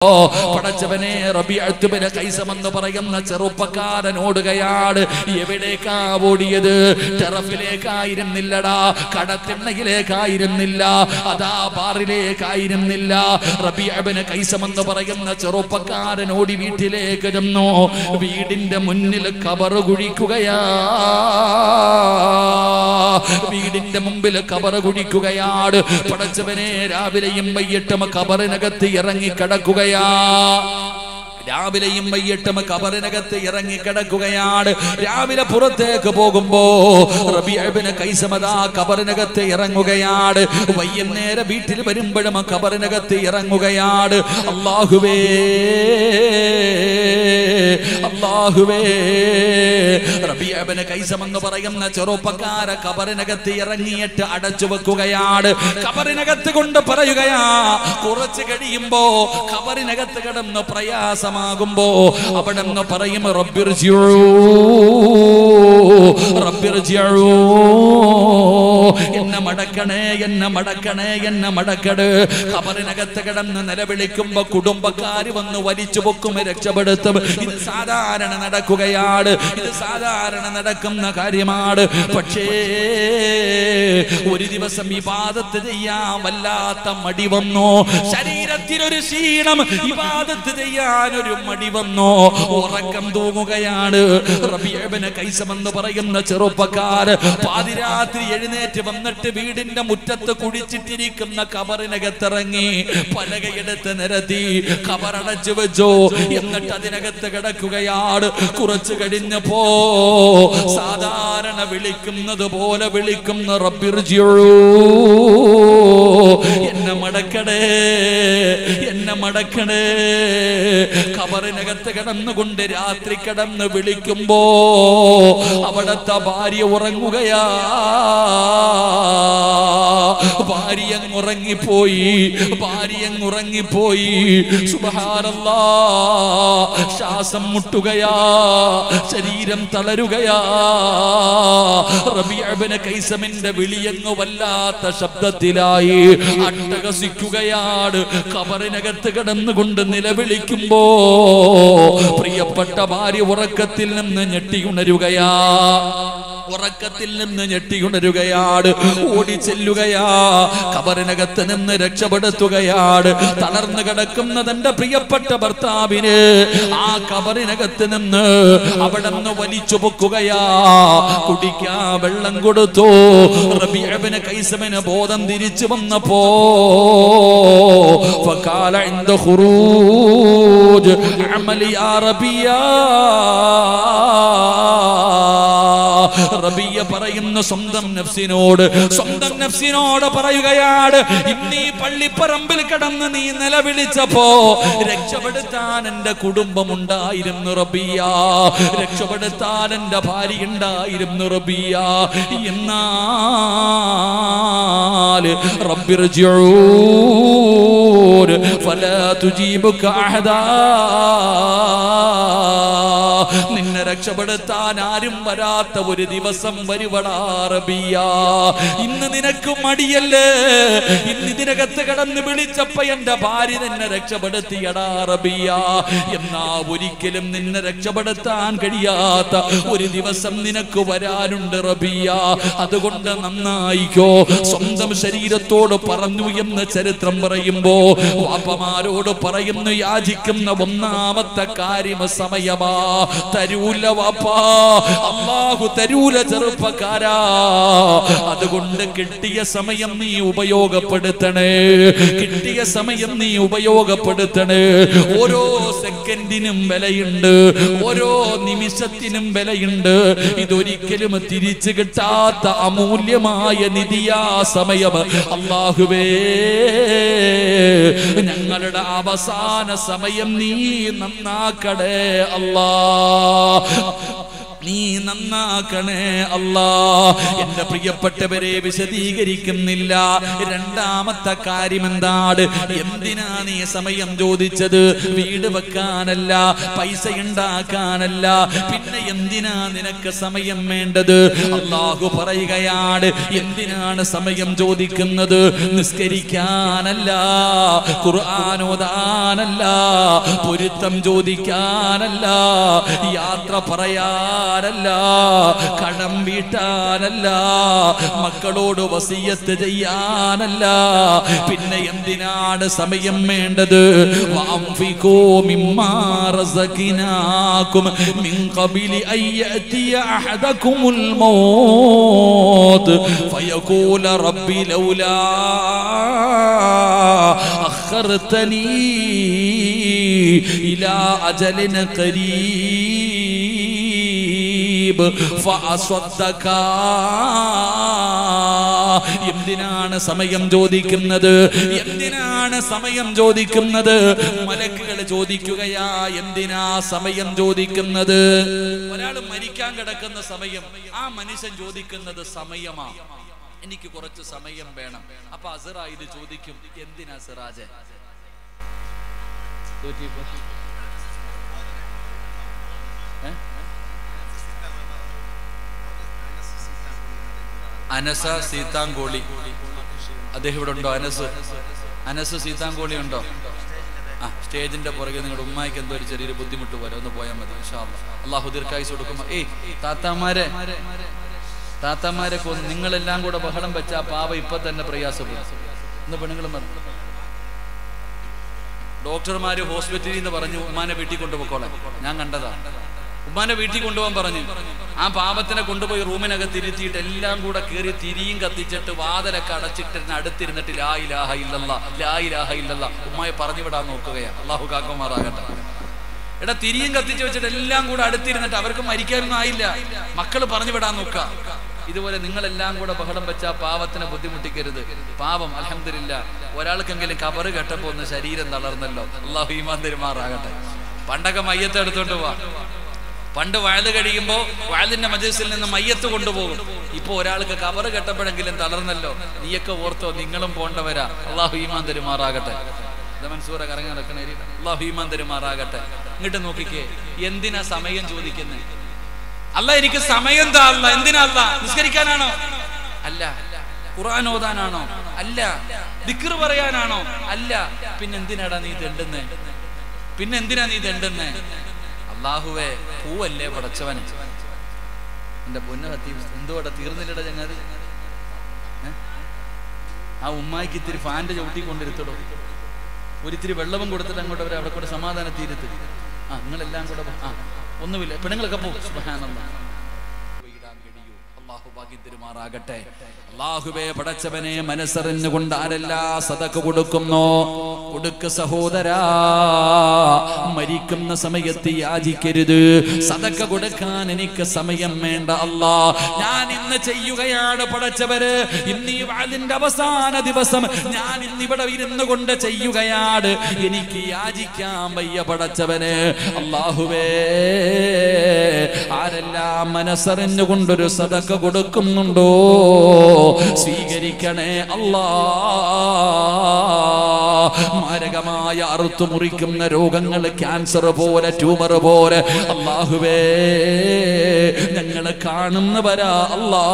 പടച്ചവനെ റബീഅത്ത് bin Khaisam എന്ന് പറയുന്ന ചെറുപ്പക്കാരൻ ഓടുകയാണ്. എവിടേക്കാ ഓടിയത്? ടെറഫിലേക്കായിരുന്നില്ലടാ, കടത്തിണ്ണയിലേക്കായിരുന്നില്ല, അതാ ബാറിലേക്കായിരുന്നില്ല. റബീഅത്ത് ബിൻ ഖൈസം എന്ന് പറയുന്ന ചെറുപ്പക്കാരൻ ഓടി വീട്ടിലേക്ക് ചെന്നു. വീടിന്റെ മുന്നിൽ ഖബർ കുഴിക്കുകയാ, വീടിന്റെ മുമ്പിൽ ഖബർ കുഴിക്കുകയാണ്. പടച്ചവനെ രാവിലെയും വൈകിട്ടും ഖബറിനകത്ത് ഇറങ്ങി കിടക്കുകയാ, രാവിലെയും വൈകിട്ടും ഖബറിനകത്ത് ഇറങ്ങി കിടക്കുകയാണ്. രാവിലെ പുറത്തേക്ക് പോകുമ്പോ റബീഅത്ത് ബിൻ ഖൈസം അതാ ഖബറിനകത്ത് ഇറങ്ങുകയാണ്. വൈകുന്നേരം വീട്ടിൽ വരുമ്പോഴും ഖബറിനകത്ത് ഇറങ്ങുകയാണ്. അല്ലാഹുവേ അല്ലാഹുവേ, റബീഅത്ത് ബിൻ ഖൈസം എന്ന് പറയുന്ന ചെറുപ്പക്കാര ഖബറിനകത്ത് ഇറങ്ങിയിട്ട് അടച്ചു വെക്കുകയാണ്. ഖബറിനകത്ത് കൊണ്ട് പറയുകയാ, കുറച്ച് കഴിയുമ്പോ ഖബറിനകത്ത് കിടന്ന് പ്രയാസമാകുമ്പോ അവിടെ നിന്ന് പറയും റബ്ബിർജിഊ റബ്ബിർജിഊ, എന്നെ മടക്കണേ, എന്നെ മടക്കണേ, എന്നെ മടക്കട്. ഖബറിനകത്ത് കിടന്ന് നിലവിളിക്കുമ്പോ കുടുംബക്കാര് വന്ന് വലിച്ചു പൊക്കും, രക്ഷപ്പെടുത്തും. ഇത് സാധാരണ നടക്കുകയാണ്, ഇത് സാധാരണ നടക്കുന്ന കാര്യമാണ്. പക്ഷേ ഒരു ദിവസം ഇബാദത്ത് ചെയ്യാൻ വല്ലാത്ത മടി വന്നു, ശരീരത്തിനൊരു ക്ഷീണം, ഇബാദത്ത് ചെയ്യാൻ ഒരു മടി വന്നു, ഉറക്കം തൂങ്ങുകയാണ്. റബീഅത്ത് ബിൻ ഖൈസം എന്ന് പറയുന്ന ചെറുപ്പക്കാര് പാതിരാത്രി എഴുന്നേറ്റ് വന്നിട്ട് വീടിന്റെ മുറ്റത്ത് കുഴിച്ചിട്ടിരിക്കുന്ന ഖബറിനകത്തിറങ്ങി പലകയെടുത്ത് നിരത്തി ഖബറടച്ചു വെച്ചു. എന്നിട്ട് അതിനകത്ത് കിടക്കുകയാണ്. കുറച്ച് കഴിഞ്ഞപ്പോ സാധാരണ വിളിക്കുന്നത് പോലെ വിളിക്കുന്ന റബ്ബിർജിഊ, എന്നെ മടക്കണേ, എന്നെ മടക്കണേ. ഖബറിനകത്ത് കിടന്നുകൊണ്ട് രാത്രി കിടന്ന് വിളിക്കുമ്പോ അവിടത്തെ ഭാര്യ ഉറങ്ങുകയാ, ഭാര്യ ഉറങ്ങിപ്പോയി, ഭാര്യ ഉറങ്ങിപ്പോയി. സുബ്ഹാനല്ലാഹ്, ശ്വാസം മുട്ടുകയാ, ശരീരം തളരുകയാ. റബീഅത്ത് ബിൻ ഖൈസമിന്റെ വിളിയങ്ങ് വല്ലാത്ത ശബ്ദത്തിലായി അട്ടഹസിക്കുകയാണ്. ഖബറിനകത്ത് കിടന്നുകൊണ്ട് നിലവിളിക്കുമ്പോ പ്രിയപ്പെട്ട ഭാര്യ ഉറക്കത്തിൽ നിന്ന് ഞെട്ടിയുണരുകയാ, ഉറക്കത്തിൽ നിന്ന് ഞെട്ടിയുണരുകയാണ്. ഓടിച്ചെല്ലുകയാ, ഖബറിനകത്ത് നിന്ന് രക്ഷപ്പെടുത്തുകയാണ്. തളർന്നു കിടക്കുന്ന തന്റെ പ്രിയപ്പെട്ട ഭർത്താവിന് ആ ഖബറിനകത്ത് നിന്ന് അവിടെ നിന്ന് വലിച്ചു പൊക്കുകയാ, കുടിക്കാ വെള്ളം കൊടുത്തു. റബീഅത്ത് ബിൻ ഖൈസമിന് ബോധം തിരിച്ചു വന്നപ്പോ ഫഖാല ഇൻദ ഖുറൂജ് അമലി യാ റബിയാ, റബിയ പറയുന്ന സ്വന്തം നഫ്സിനോട് പറയുകയാണ്, ഇന്നീ പള്ളിപ്പറമ്പിൽ കിടന്ന് നീ നിലവിളിച്ചപ്പോ രക്ഷപ്പെടുത്താൻ എന്റെ കുടുംബം ഉണ്ടായിരുന്നു റബിയ, രക്ഷപ്പെടുത്താൻ എന്റെ ഭാര്യ ഉണ്ടായിരുന്നു റബിയ. എന്നാൽ റബ്ബിർജിഊ ഫലാ തുജീബുക അഹദാ, നിന്നെ രക്ഷപ്പെടുത്താൻ ആരും വരാത്ത ഒരു ദിവസം വരുവടാ റബിയ. ഇന്ന് നിനക്ക് മടിയല്ലേ, ഇന്ന് ഇതിനകത്ത് കടന്ന് വിളിച്ചപ്പോ എന്റെ ഭാര്യ നിന്നെ രക്ഷപ്പെടുത്തിയടാ റബിയ. എന്നാ ഒരിക്കലും നിന്നെ രക്ഷപ്പെടുത്താൻ കഴിയാത്ത ഒരു ദിവസം നിനക്ക് വരാനുണ്ട് റബിയ. അതുകൊണ്ട് നന്നായിക്കോ. സ്വന്തം ശരീരത്തോട് പറഞ്ഞു എന്ന് ചരിത്രം പറയുമ്പോ വാപ്പമാരോട് പറയുന്നു, യാചിക്കുന്ന ഒന്നാമത്തെ കാര്യം സമയമാ. തരൂല വാപ്പാ, അല്ലാഹു തരൂല ചെറുപ്പക്കാരാ. അതുകൊണ്ട് കിട്ടിയ സമയം നീ ഉപയോഗപ്പെടുത്തണേ, കിട്ടിയ സമയം നീ ഉപയോഗപ്പെടുത്തണേ. ഓരോ സെക്കൻഡിനും വിലയുണ്ട്, ഓരോ നിമിഷത്തിനും വിലയുണ്ട്. ഇതൊരിക്കലും തിരിച്ചു കിട്ടാത്ത അമൂല്യമായ നിധിയാ സമയം. അല്ലാഹുവേ, ഞങ്ങളുടെ അവസാന സമയം നീ നന്നാക്കടേ അല്ലാ. നീ നന്നാക്കണേ അല്ലാ. എന്റെ പ്രിയപ്പെട്ടവരെ, വിശദീകരിക്കുന്നില്ല. രണ്ടാമത്തെ കാര്യം എന്താണ്? എന്തിനാ നീ സമയം ചോദിച്ചത്? വീട് വെക്കാനല്ല, പൈസ ഉണ്ടാക്കാനല്ല, പിന്നെ എന്തിനാ നിനക്ക് സമയം വേണ്ടത്? അല്ലാഹു പറയുകയാണ്, എന്തിനാണ് സമയം ചോദിക്കുന്നത്? നിസ്കരിക്കാനല്ല, ഖുർആൻ ഓതാനല്ല, പൊരുത്തം ചോദിക്കാനല്ല, യാത്ര പറയാനല്ല, കടം വീട്ടാനല്ല, മക്കളോട് വസിയത്ത് ചെയ്യാനല്ല. പിന്നെ എന്തിനാണ് സമയം വേണ്ടത്? വഅൻഫികൂ മിമ്മാ റസഖനാകും മിൻ ഖബലി അൻ യഅതിയ അഹദകുമുൽ മൗത്ത് ഫയഖൂല റബ്ബി ലൗലാ അഖർതനി ഇലാ അജലിൻ ഖരീബ് ഫഅസ്വദ്ദക. എന്തിനാണ് സമയം ചോദിക്കുന്നത്? എന്തിനാണ് സമയം ചോദിക്കുന്നത്? മലക്കുകൾ ചോദിക്കുകയാ, എന്തിനാ സമയം ചോദിക്കുന്നത്? ഒരാൾ മരിക്കാൻ കിടക്കുന്ന സമയം, ആ മനുഷ്യൻ ചോദിക്കുന്നത് സമയമാ, എനിക്ക് കുറച്ച് സമയം വേണം. അപ്പൊ അസ്റായിൽ ചോദിക്കും, എന്തിനാ സിറാജെ? അനസ സീതാങ്കോളി, അദ്ദേഹം ഇവിടെ ഉണ്ടോ? അനസ് സീതാങ്കോളി ഉണ്ടോ? ആ, സ്റ്റേജിന്റെ പുറകെ നിങ്ങളുടെ ഉമ്മായിക്ക് എന്തോ ഒരു ചെറിയൊരു ബുദ്ധിമുട്ട് പോലെ ഒന്ന് പോയാൽ മതി. ഇൻഷാ അല്ലാഹ്. അല്ലാഹു ദീർഘായുസ്സ് കൊടുക്കുമ്പോ താത്താമാരെ കൊന്ന് നിങ്ങളെല്ലാം കൂടെ ബഹളം വെച്ച ആ പാവ ഇപ്പൊ തന്നെ പ്രയാസപ്പെടും. ഇന്ന് പെണ്ണുങ്ങളും പറഞ്ഞു, ഡോക്ടർമാര് ഹോസ്പിറ്റലിൽ നിന്ന് പറഞ്ഞു ഉമ്മാനെ വീട്ടിൽ കൊണ്ടുപോയിക്കോളാം. ഞാൻ കണ്ടതാ, ഉമ്മാനെ വീട്ടിൽ കൊണ്ടുപോകാൻ പറഞ്ഞു. ആ പാപത്തിനെ കൊണ്ടുപോയി റൂമിനകത്ത് ഇരുത്തിയിട്ട് എല്ലാം കൂടെ കയറി തിരിയും കത്തിച്ചിട്ട് വാതിലൊക്കെ അടച്ചിട്ട് അടുത്തിരുന്നിട്ട് ലാ ഇലാഹ ഇല്ലല്ലാഹ്, ലാ ഇലാഹ ഇല്ലല്ലാഹ് ഉമ്മായെ പറഞ്ഞു വിടാൻ നോക്കുകയാണ്. അല്ലാഹു കാക്കുമാറാകട്ടെ. എടാ, തിരിയും കത്തിച്ച് വെച്ചിട്ട് എല്ലാം കൂടെ അടുത്തിരുന്നിട്ട് അവർക്ക് മരിക്കാനൊന്നും ആയില്ല, മക്കള് പറഞ്ഞു വിടാൻ നോക്കുക. ഇതുപോലെ നിങ്ങളെല്ലാം കൂടെ ബഹളം വെച്ച പാവത്തിനെ ബുദ്ധിമുട്ടിക്കരുത്. പാവം അൽഹംദുലില്ലാ ഒരാൾക്കെങ്കിലും കബറ് കെട്ടപ്പോ ഒന്ന് ശരീരം തളർന്നല്ലോ. അല്ലാഹു ഈമാൻ തരുമാറാകട്ടെ. പണ്ടൊക്കെ മയ്യത്ത് എടുത്തോണ്ട് പോവാ. പണ്ട് വയല് കഴിയുമ്പോ വയലിന്റെ മജ്‌ലിസിൽ നിന്ന് മയ്യത്ത് കൊണ്ടുപോകും. ഇപ്പൊ ഒരാൾക്ക് കബറ് കെട്ടപ്പോഴെങ്കിലും തളർന്നല്ലോ. നീയൊക്കെ ഓർത്തോ, നിങ്ങളും പോണ്ടവരാ. അല്ലാഹു ഈമാൻ തരുമാറാകട്ടെ. മൻസൂറ കറങ്ങി നടക്കണേ. അല്ലാഹു ഈമാൻ തരുമാറാകട്ടെ. ഇങ്ങോട്ട് നോക്കിക്കേ, എന്തിനാ സമയം ചോദിക്കുന്നത്? അല്ല, എനിക്ക് സമയം താ അല്ല. എന്തിനാ അല്ല? നിസ്കരിക്കാനാണോ? അല്ല. ഖുർആൻ ഓതാനാണോ? അല്ല. ദിക്ർ പറയാനാണോ? അല്ല. പിന്നെന്തിനാടാ നീ തെണ്ടുന്നേ? പിന്നെന്തിനാ നീ തെണ്ടുന്നേ? അല്ലാഹുവേ, പൂവല്ലേ പടച്ചവനെ. എന്റെ പൊന്നു കത്തി എന്തുവാടാ തീർന്നില്ലടാ ചങ്ങാതി. ആ ഉമ്മായിക്ക് ഇത്തിരി ഫാൻ്റെ ചവിട്ടിക്കൊണ്ടിരുത്തടോ, ഒരിത്തിരി വെള്ളവും കൊടുത്തിട്ട് അങ്ങോട്ട് അവരെ അവിടെ കൂടെ സമാധാനത്തിരുത്ത്. ആ, നിങ്ങളെല്ലാം കൂടെ ഒന്നുമില്ല, പെണ്ണുങ്ങളൊക്കെ പോകും. സുബ്ഹാനല്ലാഹ്. അല്ലാഹു ഭാഗ്യം തരുമാറാകട്ടെ. അല്ലാഹുവേ പടച്ചവനെ, മനസ്സറിഞ്ഞുകൊണ്ട് ആരെല്ലാം സദഖ കൊടുക്കുന്നോ, കൊടുക്ക് സഹോദരാ. മരിക്കുന്ന സമയത്ത് യാചിക്കരുത്. സദഖ കൊടുക്കാൻ എനിക്ക് സമയം വേണ്ട അല്ലാ, ഞാൻ ഇന്ന് ചെയ്യുകയാണ് പടച്ചവര്. ഇന്ന് ഈ വഅദിന്റെ അവസാന ദിവസം ഞാൻ ഇന്നിവിടെ ഇരുന്നു കൊണ്ട് ചെയ്യുകയാണ്. എനിക്ക് യാചിക്കാൻ വയ്യ പടച്ചവന്. അല്ലാഹുവേ, ആരെല്ലാം മനസ്സറിഞ്ഞുകൊണ്ടൊരു സദഖ കൊടുക്കുന്നുണ്ടോ, സ്വീകരിക്കണേ അല്ലാ. മാരകമായ അറുത്തു മുറിക്കുന്ന രോഗങ്ങൾ, ക്യാൻസർ പോലെ, ട്യൂമർ പോലെ, അല്ലാഹുവേ ഞങ്ങളെ കാണുന്നവരാ അല്ലാ.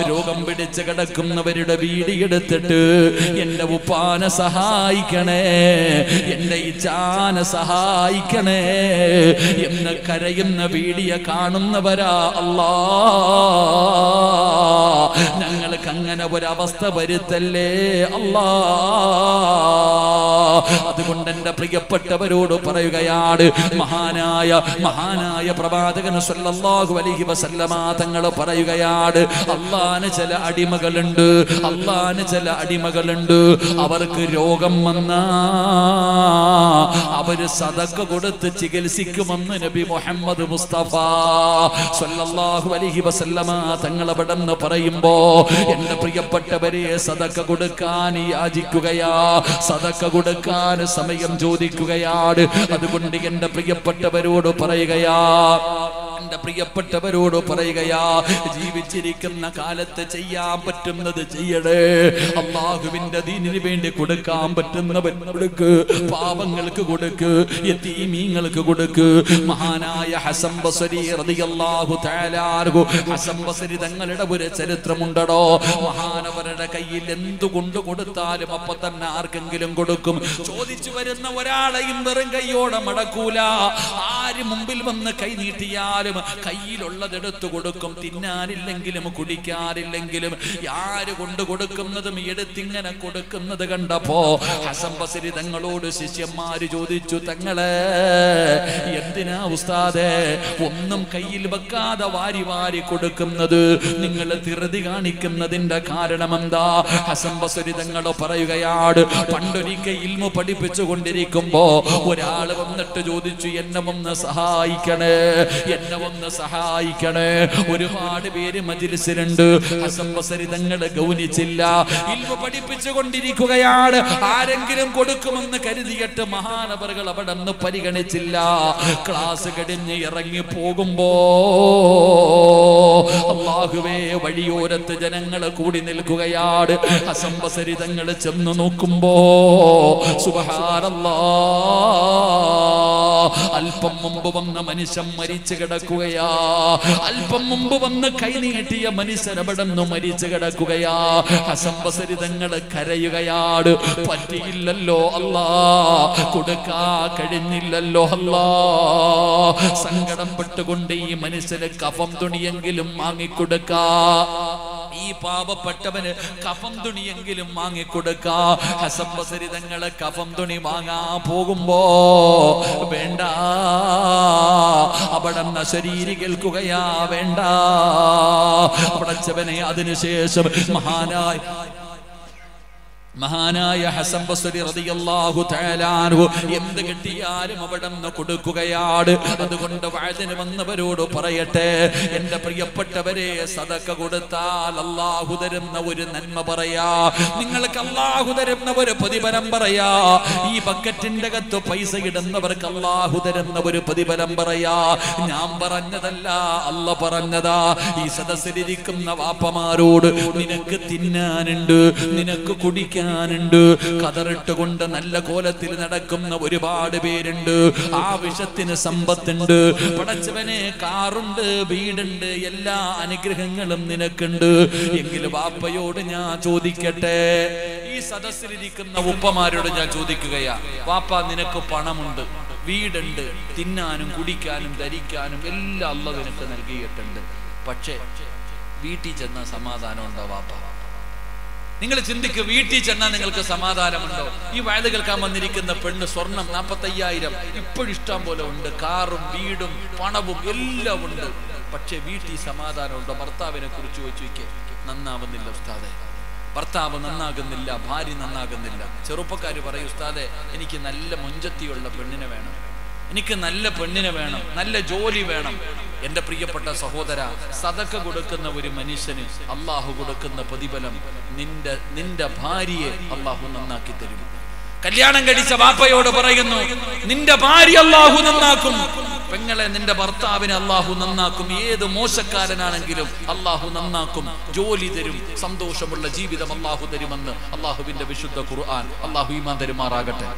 രോഗം പിടിച്ച് കിടക്കുന്നവരുടെ വീഡിയെടുത്തിട്ട് എന്റെ ഉപ്പാനെ സഹായിക്കണേ, എന്റെ ഇച്ചാനെ സഹായിക്കണേ എന്ന് കരയുന്ന വീഡിയോ കാണുന്നവരാ അല്ലാ. ഞങ്ങൾക്ക് അങ്ങനെ ഒരവസ്ഥ വരുത്തല്ലേ അല്ലാ. അതുകൊണ്ട് എന്റെ പ്രിയപ്പെട്ടവരോട് പറയുകയാണ്, മഹാനായ പ്രവാചകൻ സല്ലല്ലാഹു അലൈഹി വസല്ലമ തങ്ങൾ പറയുകയാണ്, അല്ലാഹുവിന് ചില അടിമകളുണ്ട്, അവർക്ക് രോഗം വന്നാ അവര് സദഖ കൊടുത്ത് ചികിത്സിക്കുമെന്ന് നബി മുഹമ്മദ് മുസ്തഫ സല്ലല്ലാഹു അലൈഹി വസല്ലമ തങ്ങൾ അവിടെന്ന് പറയുമ്പോ, എന്റെ പ്രിയപ്പെട്ടവരെ സദഖ കൊടുക്കാൻ യാചിക്കുകയാ, സദഖ കൊടുക്കാൻ സമയം ചോദിക്കുകയാണ്. അതുകൊണ്ട് എന്റെ പ്രിയപ്പെട്ടവരോട് പറയുകയാ, എന്റെ പ്രിയപ്പെട്ടവരോട് പറയുകയാ, ജീവിച്ചിരിക്കുന്ന കാലത്ത് ചെയ്യാൻ പറ്റുന്നത് ചെയ്യണേ. അള്ളാഹുവിന്റെ ദീനിന് വേണ്ടി കൊടുക്കാൻ പറ്റുന്നവൻ കൊടുക്ക്, പാവങ്ങൾക്ക് കൊടുക്ക്, യതീമീങ്ങൾക്ക് കൊടുക്ക്. മഹാനായ ഹസൻ ബസ്രി റളിയല്ലാഹു തആല അൻഹു, ഹസൻ ബസ്രി തങ്ങളുടെ ഒരു ചരിത്രമുണ്ടോ. മഹാനവരുടെ കയ്യിൽ എന്തുകൊണ്ട് കൊടുത്താലും അപ്പൊ തന്നെ ആർക്കെങ്കിലും കൊടുക്കും. ചോദിച്ചു വരുന്ന ഒരാളെയും വെറും കൈയോടെ മടക്കൂല. ആര് മുമ്പിൽ വന്ന് കൈ നീട്ടിയാലും കയ്യിലുള്ളതെടുത്തു കൊടുക്കും. തിന്നാനില്ലെങ്കിലും കുടിക്കാനില്ലെങ്കിലും ആര് കൊണ്ട് കൊടുക്കുന്നതും എടുത്തിങ്ങനെ കൊടുക്കുന്നത് കണ്ടപ്പോ ഹസൻ ബസ്രി തങ്ങളോട് ശിഷ്യന്മാര് ചോദിച്ചു, തങ്ങളെ എന്തിനാ ഉസ്താദേ ഒന്നും കയ്യിൽ വെക്കാതെ വാരി വാരി കൊടുക്കുന്നത്? നിങ്ങൾ ധൃതി കാണിക്കുന്നതിന്റെ കാരണം എന്താ? ഹസൻ ബസ്രി തങ്ങൾ പറയുകയാണ്, പണ്ടൊരിക്കൽ ഇൽമു പഠിപ്പിച്ചു കൊണ്ടിരിക്കുമ്പോ ഒരാള് വന്നിട്ട് ചോദിച്ചു, എന്നെ ഒന്ന് സഹായിക്കണേ, എന്നെ ഒന്ന് സഹായിക്കണേ. ഒരുപാട് പേര് മജ്‌ലിസിലുണ്ട്. ഹസൻ ബസ്രി തങ്ങൾ ഗൗനിച്ചില്ല. ഇൽമു പഠിപ്പിച്ചു കൊണ്ടിരിക്കുകയാണ്. ആരെങ്കിലും കൊടുക്കുമെന്ന് കരുതിയിട്ട് മഹാനവറുകൾ അവിടെ നിന്ന് പരിഗണിച്ചില്ല. ക്ലാസ് കഴിഞ്ഞ് ഇറങ്ങി പോകുമ്പോ അല്ലാഹുവേ വഴിയോരത്ത് ജനങ്ങൾ കൂടി നിൽക്കുകയാണ്. ഹസൻ ബസ്രി തങ്ങൾ ചെന്ന് നോക്കുമ്പോ സുബ്ഹാനല്ലാഹ്, അല്പം മുമ്പ് വന്ന മനുഷ്യൻ മരിച്ചു കിടക്കുകയാ. അല്പം മുമ്പ് വന്ന് കൈ നീട്ടിയ മനുഷ്യൻ അവിടെ നിന്ന് മരിച്ചു കിടക്കുകയാ. ഹസൻ ബസ്രി തങ്ങൾ കരയുകയാണ്. പറ്റിയില്ലല്ലോ അല്ലാ, കൊടുക്കാ കഴിഞ്ഞില്ലല്ലോ അല്ലാ. സങ്കടം പെട്ടുകൊണ്ട് ഈ മനുഷ്യന് കഫം തുണിയെങ്കിലും വാങ്ങിക്കൊടുക്കാ, ഈ പാവപ്പെട്ടവന് കഫം തുണിയെങ്കിലും വാങ്ങിക്കൊടുക്കാ. ഹസൻ ബസ്രി തങ്ങള് കഫം തുണി വാങ്ങാൻ പോകുമ്പോ വേണ്ട, അവിടെ ശരീരി കേൾക്കുകയാ, വേണ്ട. പടച്ചവനെ അതിനുശേഷം മഹാനായ ഹസൻ ബസ്രി റളിയല്ലാഹു തആല അൻഹു എന്ത് കിട്ടിയാലും അവിടെ നിന്ന് കൊടുക്കുകയാണ്. അതുകൊണ്ട് വഅദിന് വന്നവരോട് പറയട്ടെ, എന്റെ പ്രിയപ്പെട്ടവരെ, സദഖ കൊടുത്താൽ അല്ലാഹു തരുന്ന ഒരു നന്മ പറയാ, നിങ്ങൾക്ക് അല്ലാഹു തരുന്ന ഒരു പ്രതിഫലം പറയാ. ഈ ബക്കറ്റിന്റെ അകത്ത് പൈസ ഇടുന്നവർക്ക് അല്ലാഹു തരുന്ന ഒരു പ്രതിഫലം പറയാ. ഞാൻ പറഞ്ഞതല്ല, അല്ല പറഞ്ഞതാ. ഈ സദസ്സിലിരിക്കുന്ന വാപ്പമാരോട്, നിനക്ക് തിന്നാനുണ്ട്, നിനക്ക് കുടിക്കാൻ ണ്ട്, കതറിട്ടുകൊണ്ട് നല്ല കോലത്തിൽ നടക്കുന്ന ഒരുപാട് പേരുണ്ട്. ആവശ്യത്തിന് സമ്പത്തുണ്ട്, പടച്ചവനെ കാറുണ്ട്, വീടുണ്ട്, എല്ലാ അനുഗ്രഹങ്ങളും നിനക്കുണ്ട്. എങ്കിൽ വാപ്പയോട് ഞാൻ ചോദിക്കട്ടെ, ഈ സദസ്സിലിരിക്കുന്ന ഉപ്പമാരോട് ഞാൻ ചോദിക്കുകയാ, വാപ്പ നിനക്ക് പണമുണ്ട്, വീടുണ്ട്, തിന്നാനും കുടിക്കാനും ധരിക്കാനും എല്ലാം അല്ലാഹു നിനക്ക് നൽകിയിട്ടുണ്ട്. പക്ഷേ വീട്ടിൽ ചെന്ന സമാധാനം ഉണ്ടോ വാപ്പ? നിങ്ങൾ ചിന്തിക്കുക, വീട്ടിൽ ചെന്നാൽ നിങ്ങൾക്ക് സമാധാനമുണ്ടോ? ഈ വയത് കേൾക്കാൻ വന്നിരിക്കുന്ന പെണ്ണ് സ്വർണം 45,000 ഇപ്പോഴും ഇഷ്ടം പോലെ ഉണ്ട്, കാറും വീടും പണവും എല്ലാം ഉണ്ട്. പക്ഷെ വീട്ടിൽ സമാധാനമുണ്ടോ? ഭർത്താവിനെ കുറിച്ച് ചോദിക്കേ, നന്നാവുന്നില്ല ഉസ്താദെ, ഭർത്താവ് നന്നാകുന്നില്ല, ഭാര്യ നന്നാകുന്നില്ല. ചെറുപ്പക്കാര് പറയും, ഉസ്താദെ എനിക്ക് നല്ല മുഞ്ചത്തിയുള്ള പെണ്ണിനെ വേണം, എനിക്ക് നല്ല പെണ്ണിനെ വേണം, നല്ല ജോലി വേണം. എന്റെ പ്രിയപ്പെട്ട സഹോദര, സദഖ കൊടുക്കുന്ന ഒരു മനുഷ്യന് അള്ളാഹു കൊടുക്കുന്ന പ്രതിഫലം, നിന്റെ ഭാര്യയെ അള്ളാഹു നന്നാക്കി തരും. കല്യാണം കഴിച്ച വാപ്പയോട് പറയുന്നു, നിന്റെ ഭാര്യ അള്ളാഹു നന്നാക്കും. പെങ്ങളെ, നിന്റെ ഭർത്താവിനെ അള്ളാഹു നന്നാക്കും. ഏത് മോശക്കാരനാണെങ്കിലും അള്ളാഹു നന്നാക്കും, ജോലി തരും, സന്തോഷമുള്ള ജീവിതം അള്ളാഹു തരുമെന്ന് അള്ളാഹുവിന്റെ വിശുദ്ധ ഖുർആൻ. അള്ളാഹു ഈമാൻ തരുമാറാകട്ടെ.